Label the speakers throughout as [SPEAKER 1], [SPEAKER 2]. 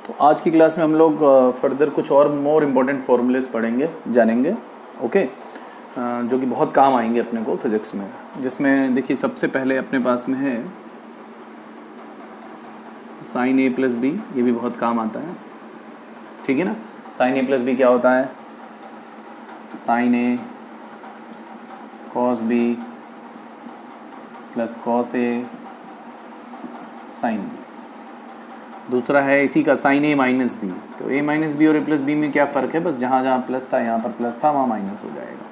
[SPEAKER 1] तो आज की क्लास में हम लोग फर्दर कुछ और मोर इम्पोर्टेंट फॉर्मूलेस पढ़ेंगे, जानेंगे, ओके, जो कि बहुत काम आएंगे अपने को फिज़िक्स में। जिसमें देखिए सबसे पहले अपने पास में है साइन ए प्लस बी, ये भी बहुत काम आता है, ठीक है ना। साइन ए प्लस बी क्या होता है? Sign A cos B plus cos A sine B. दूसरा है इसी का साइन ए माइनस बी। तो ए माइनस बी और ए प्लस बी में क्या फ़र्क है? बस जहाँ जहाँ प्लस था यहाँ पर प्लस था, वहाँ माइनस हो जाएगा,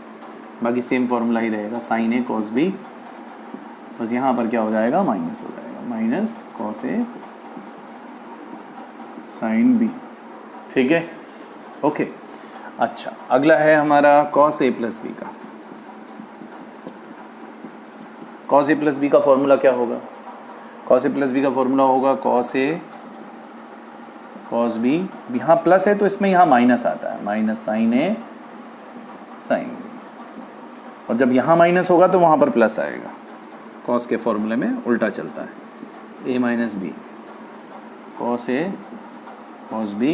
[SPEAKER 1] बाकी सेम फॉर्मूला ही रहेगा, साइन ए कॉस बी, बस यहाँ पर क्या हो जाएगा? माइनस हो जाएगा, minus cos A sine B, ठीक है, ओके। अच्छा, अगला है हमारा कॉस ए प्लस बी का। कॉस ए प्लस बी का फॉर्मूला क्या होगा? कॉस ए प्लस बी का फॉर्मूला होगा कॉस ए कॉस बी, यहाँ प्लस है तो इसमें यहाँ माइनस आता है, माइनस साइन ए साइन बी, और जब यहाँ माइनस होगा तो वहाँ पर प्लस आएगा। कॉस के फॉर्मूले में उल्टा चलता है, ए minus B cos A cos B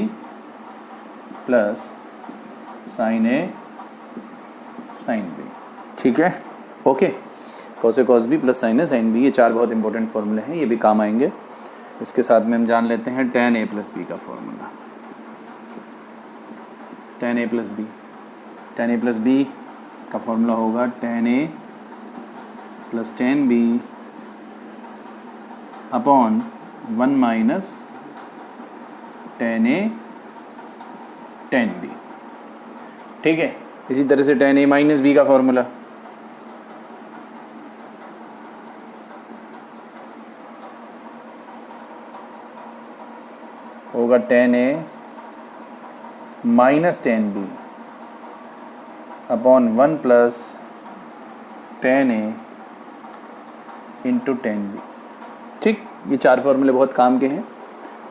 [SPEAKER 1] plus sign A sine B, ठीक है, okay. Cos A cos B plus sign A sine B, ये चार बहुत इंपॉर्टेंट फॉर्मूले हैं, ये भी काम आएंगे। इसके साथ में हम जान लेते हैं tan a प्लस बी का formula. tan a plus b, tan a plus b का फॉर्मूला होगा tan a plus tan b upon 1 minus tan a tan b, ठीक है। इसी तरह से tan a माइनस b का फॉर्मूला होगा tan a minus tan b upon 1 plus tan a into tan b, ठीक। ये चार फॉर्मूले बहुत काम के हैं,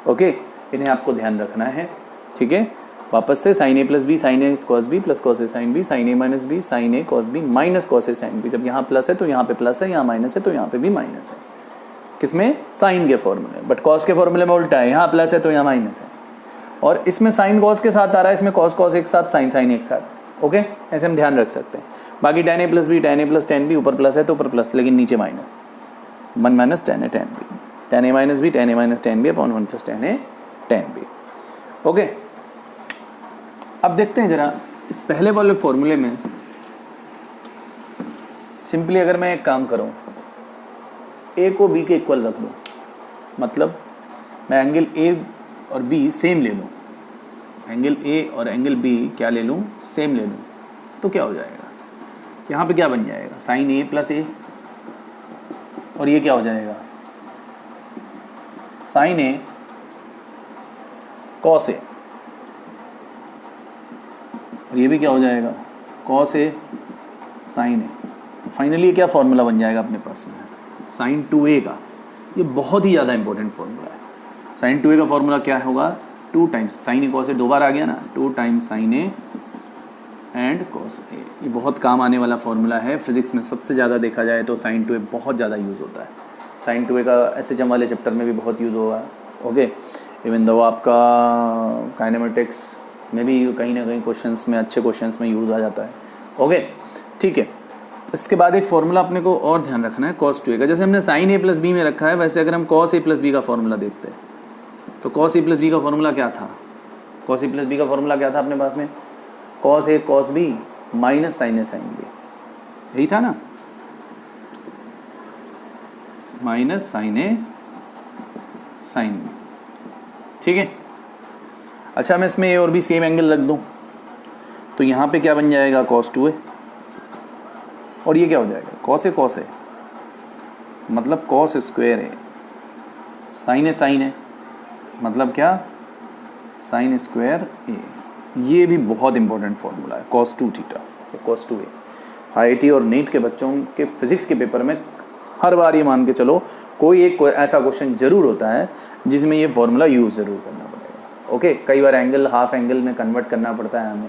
[SPEAKER 1] ओके, इन्हें आपको ध्यान रखना है, ठीक है। वापस से sign A plus B sign A cos B plus cos A sine B, sign A minus B sign A cos B minus cos A sine B. जब यहाँ प्लस है तो यहाँ पे प्लस है, यहाँ माइनस है तो यहाँ पे भी माइनस है। किसमें? साइन के फॉर्मूले, बट कॉस के फॉर्मूले में उल्टा है, यहाँ प्लस है तो यहाँ माइनस है, और इसमें साइन कॉस के साथ आ रहा है, इसमें कॉस कॉस एक साथ, साइन साइन एक साथ, ओके, ऐसे हम ध्यान रख सकते हैं। बाकी tan a plus b tan a plus tan b, ऊपर प्लस है तो ऊपर प्लस, लेकिन नीचे minus, 1 minus tan a tan b, tan a minus b tan a minus tan b upon 1 plus tan a tan b, okay. अब देखते हैं जरा इस पहले वाले फॉर्मूले में सिंपली अगर मैं एक काम करूँ, a को b के इक्वल रख दूँ, मतलब मैं एंगल a और b सेम ले लूँ, एंगल a और एंगल b क्या ले लूँ? सेम ले लूँ, तो क्या हो जाएगा? यहाँ पे क्या बन जाएगा? साइन a प्लस a, और ये क्या हो जाएगा? साइन a कॉस a, और ये भी क्या हो जाएगा? Cos a sine a। तो फाइनली ये क्या फॉर्मूला बन जाएगा अपने पास में? साइन 2a का। ये बहुत ही ज़्यादा इंपॉर्टेंट फॉर्मूला है। साइन 2a का फॉर्मूला क्या होगा? 2 times sine A cos A, 2 बार आ गया ना, 2 times sine A and cos A. ये बहुत काम आने वाला फॉर्मूला है फिजिक्स में, सबसे ज़्यादा देखा जाए तो साइन 2a बहुत ज़्यादा यूज़ होता है। साइन 2a का SHM वाले चैप्टर में भी बहुत यूज़ होगा, ओके। इवन दो आपका काइनेमेटिक्स में भी कहीं ना कहीं क्वेश्चंस में, अच्छे क्वेश्चंस में यूज़ आ जाता है, ओके, ठीक है। इसके बाद एक फॉर्मूला अपने को और ध्यान रखना है cos 2a का। जैसे हमने साइन a प्लस बी में रखा है, वैसे अगर हम cos a प्लस बी का फॉर्मूला देखते हैं तो cos a प्लस बी का फॉर्मूला क्या था? cos a प्लस बी का फॉर्मूला क्या था अपने पास में? cos a cos b minus sine a sine b, यही था ना, minus sine a sine b, ठीक है। अच्छा, मैं इसमें और भी सेम एंगल रख दूं तो यहाँ पे क्या बन जाएगा? cos 2a, और ये क्या हो जाएगा? cos a मतलब cos स्क्वायर है, साइन है मतलब क्या? साइन स्क्वायर ए। ये भी बहुत इंपॉर्टेंट फॉर्मूला है, cos 2 theta, cos 2a। IIT और नीट के बच्चों के फिजिक्स के पेपर में हर बार ये मान के चलो कोई एक ऐसा क्वेश्चन जरूर होता है जिसमें ये फॉर्मूला यूज़ ज़रूर करना पड़ेगा, ओके। कई बार एंगल हाफ एंगल में कन्वर्ट करना पड़ता है हमें,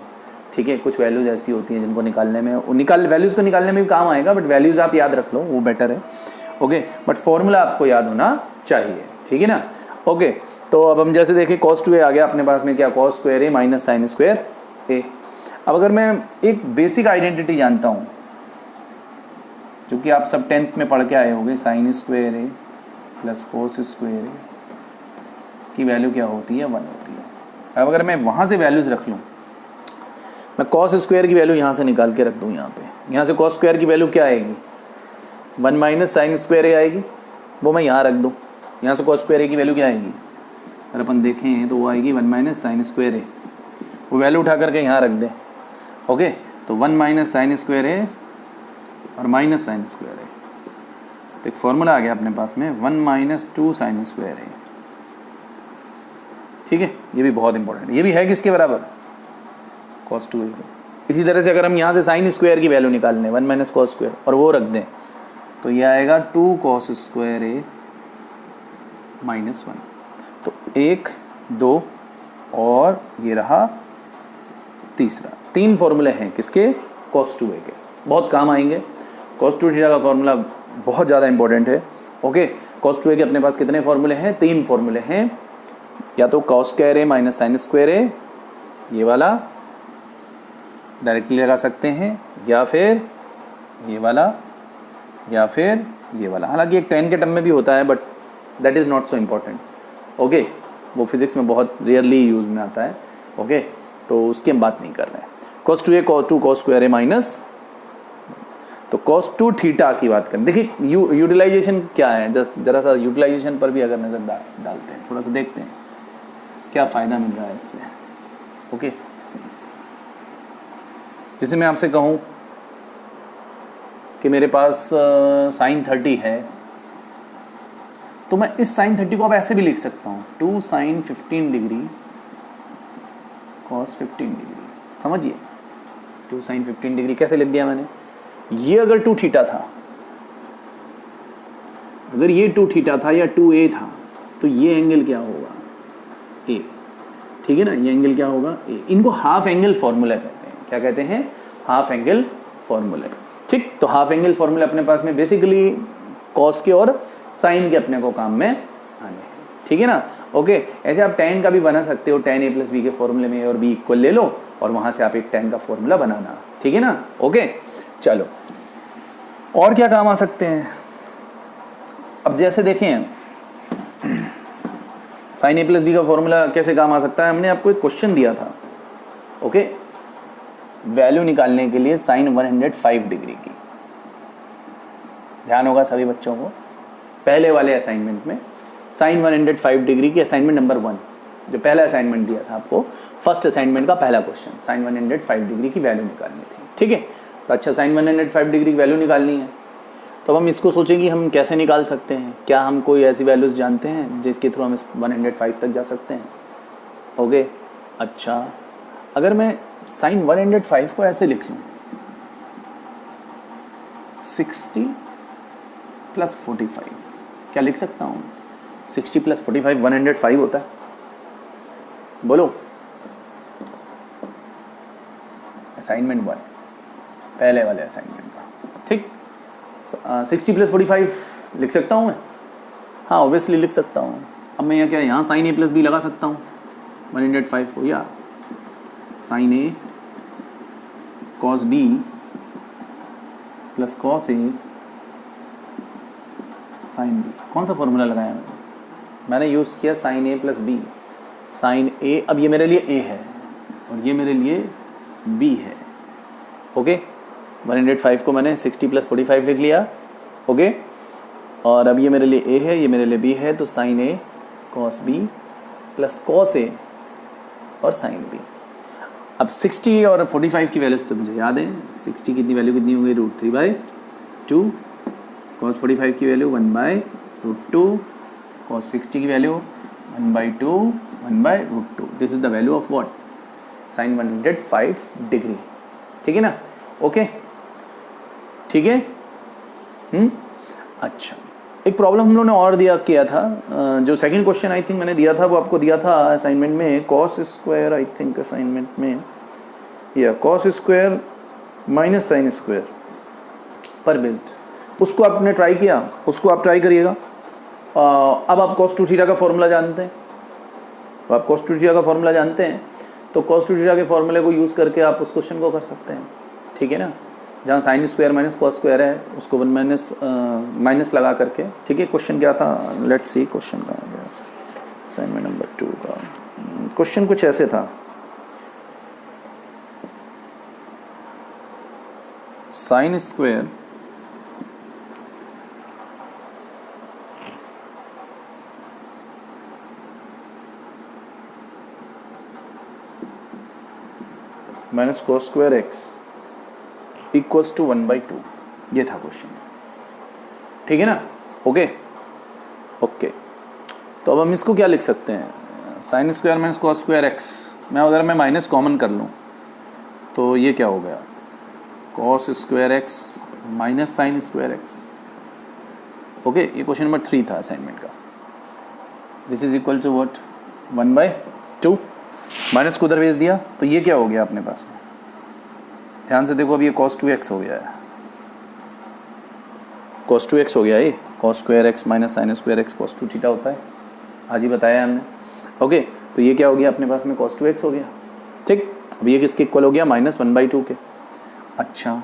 [SPEAKER 1] ठीक है। कुछ वैल्यूज़ ऐसी होती हैं जिनको निकालने में, वैल्यूज़ को निकालने में भी काम आएगा, बट वैल्यूज़ आप याद रख लो, वो बेटर है, ओके। बट फॉर्मूला आपको याद होना चाहिए, ठीक है ना, ओके। तो अब हम जैसे देखें cos 2a आ गया अपने पास में, क्या cos स्क्वायर ए माइनस साइन स्क्वायर ए। अब अगर मैं एक बेसिक आइडेंटिटी जानता हूँ जो कि आप सब 10th में पढ़ के आए होंगे, साइन स्क्वायर ए प्लस कोस स्क्वायर ए, इसकी वैल्यू क्या होती है 1 होती है। अब अगर मैं वहाँ से वैल्यूज़ रख लूँ, मैं cos स्क्वायर की वैल्यू यहाँ से निकाल के रख दूँ यहाँ पे, यहाँ से cos स्क्वायर की वैल्यू क्या आएगी 1 माइनस साइन स्क्वायर ए आएगी, वो मैं यहाँ रख दूँ। यहाँ से cos स्क्वायर ए की वैल्यू क्या आएगी, अगर अपन देखें तो वो आएगी 1 माइनस साइन स्क्वायर ए, वो वैल्यू उठा करके यहाँ रख दें। ओके, तो 1 माइनस साइन स्क्वायर ए और माइनस साइन स्क्वायर ए, तो एक फॉर्मूला आ गया अपने पास में 1 माइनस 2 साइन स्क्वायर ए। ठीक है, ये भी बहुत इंपॉर्टेंट है। ये भी है किसके बराबर, cos 2a के। इसी तरह से अगर हम यहाँ से साइन स्क्वायर की वैल्यू निकाल लें 1 माइनस cos स्क्वायर और वो रख दें, तो ये आएगा 2 cos स्क्वायर ए माइनस 1। तो 1 2 और ये रहा तीसरा। 3 फॉर्मूले हैं किसके, cos 2a के, बहुत काम आएंगे। cos 2 थीटा का फॉर्मूला बहुत ज़्यादा इंपॉर्टेंट है। ओके, cos 2a के अपने पास कितने फॉर्मूले हैं, 3 फॉर्मूले हैं। या तो cos स्क्वायर ए माइनस साइन स्क्वायर ए, ये वाला डायरेक्टली लगा सकते हैं, या फिर ये वाला, या फिर ये वाला। हालांकि एक 10 के टर्म में भी होता है, but that is not so important. Okay, वो फिजिक्स में बहुत रेयरली यूज में आता है। ओके, तो उसकी हम बात नहीं कर रहे हैं। cos 2a cos 2 cos square ए माइनस, तो cos 2 थीटा की बात करें। देखिए यूटिलाइजेशन क्या है, जरा सा यूटिलाइजेशन पर भी अगर नज़र डालते हैं, थोड़ा सा देखते हैं क्या फ़ायदा मिल रहा है इससे। ओके, जैसे मैं आपसे कहूँ कि मेरे पास साइन 30 है, तो मैं इस साइन 30 को अब ऐसे भी लिख सकता हूँ 2 साइन 15 डिग्री cos 15 डिग्री। समझिए, 2 साइन 15 डिग्री कैसे लिख दिया मैंने। ये अगर 2 थीटा था, अगर ये 2 थीटा था या 2a था, तो ये एंगल क्या होगा, a। ठीक है ना, ये एंगल क्या होगा, a। इनको हाफ एंगल फॉर्मूला कहते हैं। क्या कहते हैं, हाफ एंगल फॉर्मूला। ठीक, तो हाफ एंगल फॉर्मूला अपने पास में बेसिकली कॉस के और साइन के अपने को काम में आने हैं। ठीक है ना। ओके, ऐसे आप tan का भी बना सकते हो, tan a प्लस बी के फॉर्मूले में और b इक्वल ले लो और वहाँ से आप एक tan का फॉर्मूला बनाना। ठीक है ना। ओके, चलो और क्या काम आ सकते हैं। अब जैसे देखें साइन a प्लस बी का फॉर्मूला कैसे काम आ सकता है। हमने आपको एक क्वेश्चन दिया था, ओके, वैल्यू निकालने के लिए साइन 105 डिग्री की। ध्यान होगा सभी बच्चों को, पहले वाले असाइनमेंट में साइन 105 डिग्री की असाइनमेंट नंबर 1, जो पहला असाइनमेंट दिया था आपको, फर्स्ट असाइनमेंट का पहला क्वेश्चन, साइन 105 डिग्री की वैल्यू निकालनी थी। ठीक है, तो अच्छा साइन 105 डिग्री की वैल्यू निकालनी है, तो हम इसको सोचेंगे हम कैसे निकाल सकते हैं। क्या हम कोई ऐसी वैल्यूज़ जानते हैं जिसके थ्रू हम 105 तक जा सकते हैं। ओके, अच्छा अगर मैं साइन 105 को ऐसे लिख लूँ 60 प्लस 45, क्या लिख सकता हूँ 60 प्लस 45 105 होता है। बोलो, असाइनमेंट 1 पहले वाले असाइनमेंट का। ठीक, 60 प्लस 45 लिख सकता हूँ मैं, हाँ ऑब्वियसली लिख सकता हूँ। अब मैं क्या यहाँ साइन ए प्लस बी लगा सकता हूँ 105 को, या sign A cos B plus cos A sine B. कौन सा फॉर्मूला लगाया मैंने यूज़ किया साइन ए प्लस बी, साइन ए। अब ये मेरे लिए ए है और ये मेरे लिए बी है। ओके, 105 को मैंने 60 प्लस 45 लिख लिया। ओके, और अब ये मेरे लिए ए है, ये मेरे लिए बी है, तो sign A cos B plus cos A और साइन बी। अब 60 और 45 की वैल्यूज तो मुझे याद है। 60 की वैल्यू कितनी हो गई, √3/2, कॉस 45 की वैल्यू 1/√2, कॉस 60 की value 1/2, 1/√2। This is the value of what, sine 105 degree. ठीक है ना। ओके, ठीक है। अच्छा, एक प्रॉब्लम हम लोगों ने और किया था, जो सेकंड क्वेश्चन आई थिंक मैंने दिया था, वो आपको दिया था असाइनमेंट में, cos square I think assignment में, या cos square minus sine square पर बेस्ड। उसको आपने ट्राई किया, उसको आप ट्राई करिएगा। अब आप cos 2 थीटा का फॉर्मूला जानते हैं, तो आप cos 2 थीटा का फॉर्मूला जानते हैं, तो cos 2 थीटा के फॉर्मूले को यूज़ करके आप उस क्वेश्चन को कर सकते हैं, ठीक है ना। जहाँ sign square minus cos square है उसको माइनस लगा करके, ठीक है। क्वेश्चन क्या था, लेट्स सी क्वेश्चन का असाइनमेंट नंबर 2 का क्वेश्चन कुछ ऐसे था, sine square minus cos square x equals to 1/2, ये था क्वेश्चन, ठीक है ना। ओके ओके, तो अब हम इसको क्या लिख सकते हैं, sign square minus cos square x में अगर मैं माइनस कॉमन कर लूँ तो ये क्या हो गया, cos square x minus sine square x. Okay, ये क्वेश्चन नंबर 3 था असाइनमेंट का। This is equal to what, 1/2, minus को उधर भेज दिया तो ये क्या हो गया अपने पास में, ध्यान से देखो, अब ये cos 2x हो गया है, cos 2x हो गया ये, cos square x minus sine square x cos 2 theta होता है, आज ही बताया हमने। ओके, तो ये क्या हो गया अपने पास में, cos 2x हो गया, ठीक। अब ये किसके इक्वल हो गया, -1/2 के। अच्छा,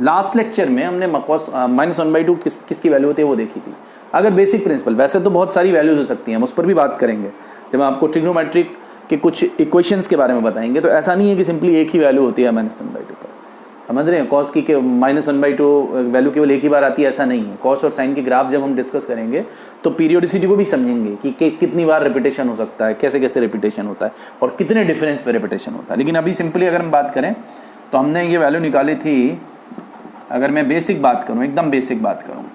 [SPEAKER 1] लास्ट लेक्चर में हमने -1/2 किसकी वैल्यू होती है वो देखी थी। अगर बेसिक प्रिंसिपल, वैसे तो बहुत सारी वैल्यूज हो सकती हैं, हम उस पर भी बात करेंगे जब आपको ट्रिग्नोमेट्रिक के कुछ इक्वेशंस के बारे में बताएंगे। तो ऐसा नहीं है कि सिंपली एक ही वैल्यू होती है -1/2 पर, समझ रहे हैं। कॉस की -1/2 वैल्यू केवल एक ही बार आती है, ऐसा नहीं है। कॉस और साइन के ग्राफ जब हम डिस्कस करेंगे तो पीरियोडिसिटी को भी समझेंगे कि कितनी बार रिपीटेशन हो सकता है, कैसे कैसे रिपीटेशन होता है और कितने डिफरेंस पे रिपीटेशन होता है। लेकिन अभी सिंपली अगर हम बात करें तो हमने ये वैल्यू निकाली थी, अगर मैं बेसिक बात करूँ, एकदम बेसिक बात करूँ,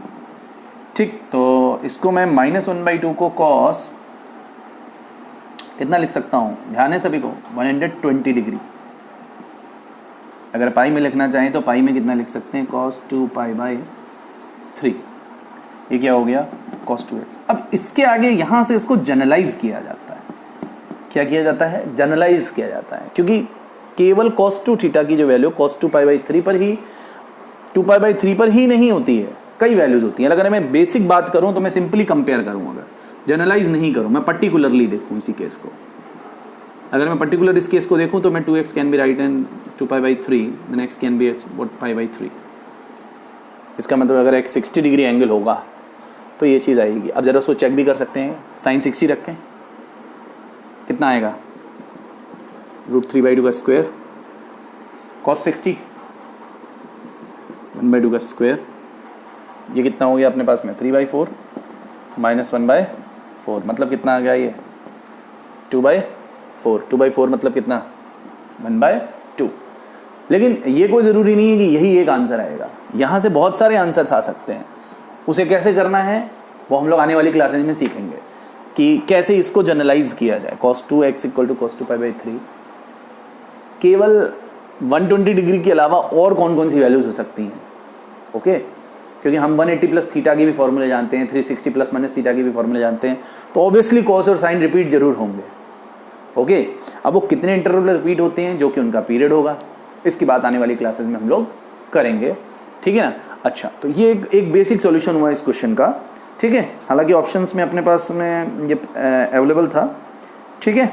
[SPEAKER 1] ठीक, तो इसको मैं -1/2 को कॉस कितना लिख सकता हूँ, ध्यान है सभी को, 120 डिग्री। अगर पाई में लिखना चाहें तो पाई में कितना लिख सकते हैं, cos 2π/3। ये क्या हो गया, cos 2x। अब इसके आगे यहाँ से इसको जनरलाइज किया जाता है, क्या किया जाता है, जनरलाइज किया जाता है, क्योंकि केवल cos 2 थीटा की जो वैल्यू cos 2π/3 पर ही 2π/3 पर ही नहीं होती है, कई वैल्यूज होती हैं। अगर मैं बेसिक बात करूँ तो मैं सिंपली कंपेयर करूँ, अगर जनरलाइज नहीं करूँ, मैं पर्टिकुलरली देखूँ इसी केस को, अगर मैं पर्टिकुलर इस केस को देखूँ तो मैं 2x can be right and 2π/3 then x can be what π/3। इसका मतलब अगर x 60 डिग्री एंगल होगा तो ये चीज़ आएगी। अब ज़रा उसको चेक भी कर सकते हैं, साइन 60 रखें, कितना आएगा, √3/2 का स्क्वायर, cos 60 1/2 का स्क्वायर, ये कितना हो गया अपने पास में 3/4 -1/4, मतलब कितना आ गया ये 2/4। 2/4 मतलब कितना 1/2। लेकिन ये कोई ज़रूरी नहीं है कि यही एक आंसर आएगा, यहाँ से बहुत सारे आंसर्स आ सकते हैं। उसे कैसे करना है वो हम लोग आने वाली क्लासेज में सीखेंगे कि कैसे इसको जनरलाइज किया जाए। cos 2x = cos 2π/3 केवल 120 डिग्री के अलावा और कौन कौन सी वैल्यूज हो सकती हैं, ओके, क्योंकि हम 180 प्लस थीटा के भी फॉर्मूले जानते हैं, 360 प्लस माइनस थीटा के भी फॉर्मूले जानते हैं, तो ऑब्वियसली कॉस और साइन रिपीट जरूर होंगे, ओके। अब वो कितने इंटरवल रिपीट होते हैं जो कि उनका पीरियड होगा, इसकी बात आने वाली क्लासेस में हम लोग करेंगे, ठीक है ना। अच्छा, तो ये एक बेसिक सॉल्यूशन हुआ इस क्वेश्चन का, ठीक है। हालांकि ऑप्शंस में अपने पास में ये अवेलेबल था, ठीक है,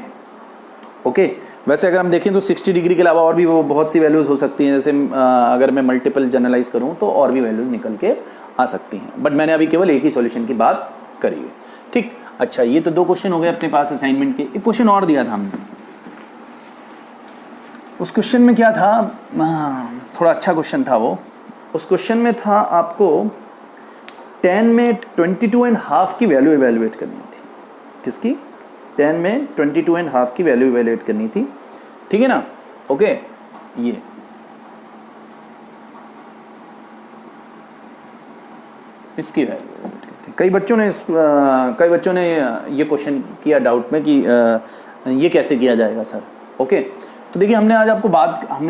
[SPEAKER 1] ओके। वैसे अगर हम देखें तो 60 डिग्री के अलावा और भी वो बहुत सी वैल्यूज़ हो सकती हैं, जैसे अगर मैं मल्टीपल जनरलाइज करूँ तो और भी वैल्यूज़ निकल के आ सकती हैं, बट मैंने अभी केवल एक ही सॉल्यूशन की बात करी है, ठीक। अच्छा, ये तो 2 क्वेश्चन हो गए अपने पास असाइनमेंट के। एक क्वेश्चन और दिया था हमने, उस क्वेश्चन में क्या था, थोड़ा अच्छा क्वेश्चन था वो। उस क्वेश्चन में था आपको tan में 22.5 की वैल्यू इवेलुएट करनी थी। किसकी, tan में 22.5 की वैल्यू इवेलुएट करनी थी, ठीक है ना, ओके। ये इसकी वैल्यू कई बच्चों ने ये क्वेश्चन किया डाउट में कि ये कैसे किया जाएगा सर, ओके। तो देखिए, हमने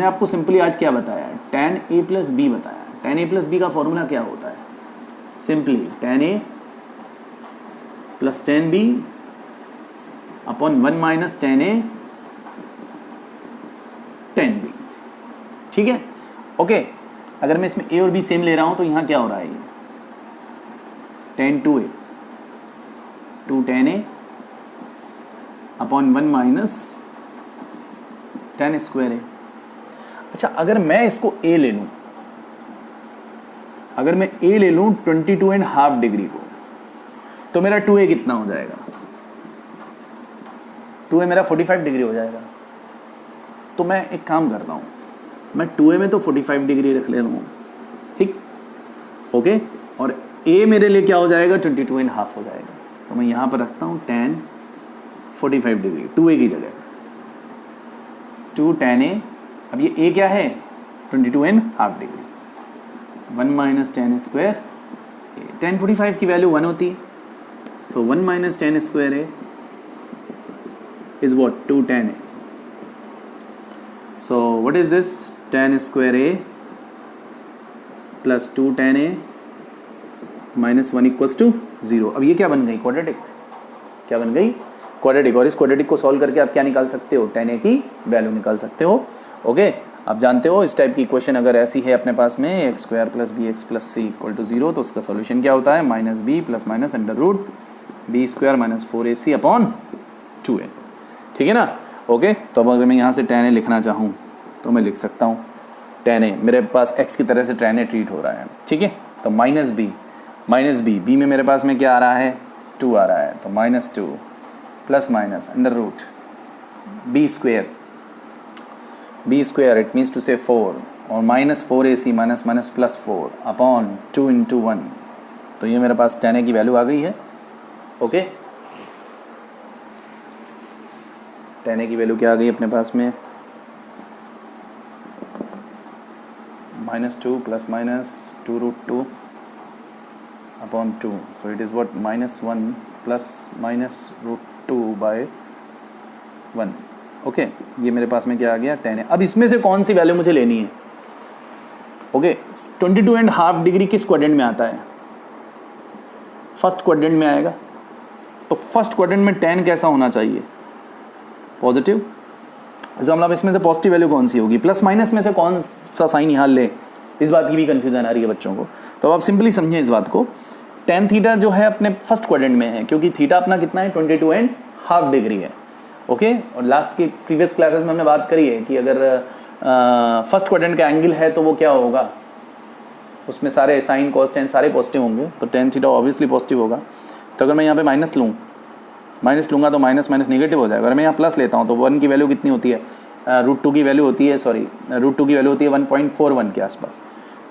[SPEAKER 1] आपको सिंपली आज क्या बताया, tan a + b बताया। tan a + b का फॉर्मूला क्या होता है, simply tan a + tan b upon 1 - tan a tan b, ठीक है, ओके। अगर मैं इसमें a और b सेम ले रहा हूं तो यहाँ क्या हो रहा है, ये tan 2a 2 tan a upon 1 minus tan square A. अच्छा, अगर मैं इसको a ले लूँ, अगर मैं a ले लूँ 22.5 डिग्री को, तो मेरा 2a कितना हो जाएगा? 2a मेरा 45 डिग्री हो जाएगा। तो मैं एक काम करता हूँ, मैं 2a में तो 45 डिग्री रख ले लूँ, ठीक, ओके, और a मेरे लिए क्या हो जाएगा? 22.5 हो जाएगा। तो मैं यहाँ पर रखता हूँ tan 45 डिग्री 2a की जगह, 2 tan a। अब ये a क्या है? 22.5 degree. 1 minus tan square, tan 45 की वैल्यू 1 होती है, सो 1 minus tan square a is what? 2 tan a. So what is this? Tan square a plus 2 tan a minus 1 equals to 0। अब ये क्या बन गई? क्वाड्रेटिक। क्या बन गई? क्वाड्रेटिक। और इस क्वाड्रेटिक को सॉल्व करके आप क्या निकाल सकते हो? tan a की वैल्यू निकाल सकते हो। ओके, आप जानते हो इस टाइप की इक्वेशन अगर ऐसी है अपने पास में x square plus b x plus c equal to 0, तो उसका सोल्यूशन क्या होता है? Minus b plus minus under root b square minus 4ac upon 2a। ठीक है ना? ओके, तो अब अगर मैं यहाँ से tan a लिखना चाहूँ तो मैं लिख सकता हूँ tan a, मेरे पास x की तरह से tan a ट्रीट हो रहा है, ठीक है, तो माइनस बी बी में मेरे पास में क्या आ रहा है? 2 आ रहा है, तो minus 2 plus minus under root b square it means two से 4 और minus 4ac minus minus plus 4 upon 2 into 1। तो ये मेरे पास tan a की वैल्यू आ गई है। ओके, tan a की वैल्यू क्या आ गई अपने पास में? -2 plus minus 2 root 2 upon 2, so it is what? -1 plus minus root 2 by 1। Okay, ये मेरे पास में क्या आ गया? tan a। अब इसमें से कौन सी वैल्यू मुझे लेनी है? ओके, 22.5 डिग्री किस क्वाड्रेंट में आता है? फर्स्ट क्वाड्रेंट में आएगा। तो फर्स्ट क्वाड्रेंट में tan कैसा होना चाहिए? पॉजिटिव। तो मतलब इसमें से पॉजिटिव वैल्यू कौन सी होगी? प्लस माइनस में से कौन सा साइन यहाँ ले? इस बात की भी कंफ्यूजन आ रही है बच्चों को। तो आप सिंपली समझें इस बात को, tan थीटा जो है अपने फर्स्ट क्वाड्रेंट में है, क्योंकि थीटा अपना कितना है? 22.5 डिग्री है। ओके, और लास्ट की प्रीवियस क्लासेस में हमने बात करी है कि अगर फर्स्ट क्वाड्रेंट का एंगल है तो वो क्या होगा? उसमें सारे साइन कॉस टेन सारे पॉजिटिव होंगे, तो tan थीटा ऑब्वियसली पॉजिटिव होगा। तो अगर मैं यहाँ पे माइनस लूँगा तो माइनस माइनस नेगेटिव हो जाएगा। अगर मैं यहाँ प्लस लेता हूँ तो 1 की वैल्यू कितनी होती है? रूट 2 की वैल्यू होती है, रूट 2 की वैल्यू होती है 1.41 के आसपास।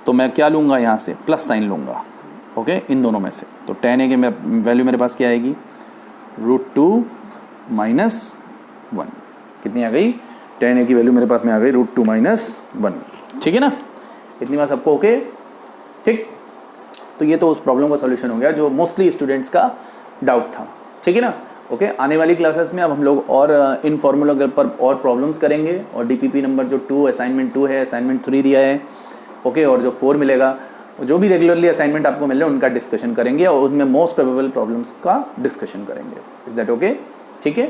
[SPEAKER 1] तो मैं क्या लूँगा? यहाँ से प्लस साइन लूँगा। ओके, इन दोनों में से। तो tan a की वैल्यू मेरे पास क्या आएगी? Root 2 minus 1। कितनी आ गई? tan a की वैल्यू मेरे पास में आ गई रूट 2 माइनस 1। ठीक है ना? इतनी बात सबको ओके? ठीक, तो ये तो उस प्रॉब्लम का सॉल्यूशन हो गया जो मोस्टली स्टूडेंट्स का डाउट था। ठीक है ना? ओके, आने वाली क्लासेस में अब हम लोग और इन फॉर्मूला पर और प्रॉब्लम्स करेंगे, और डीपीपी नंबर जो 2 असाइनमेंट 2 है, असाइनमेंट 3 दिया है, ओके, और जो 4 मिलेगा, जो भी रेगुलरली असाइनमेंट आपको मिल रहे हैं उनका डिस्कशन करेंगे और उनमें मोस्ट प्रोबेबल प्रॉब्लम्स का डिस्कशन करेंगे। Is that okay? ठीक है।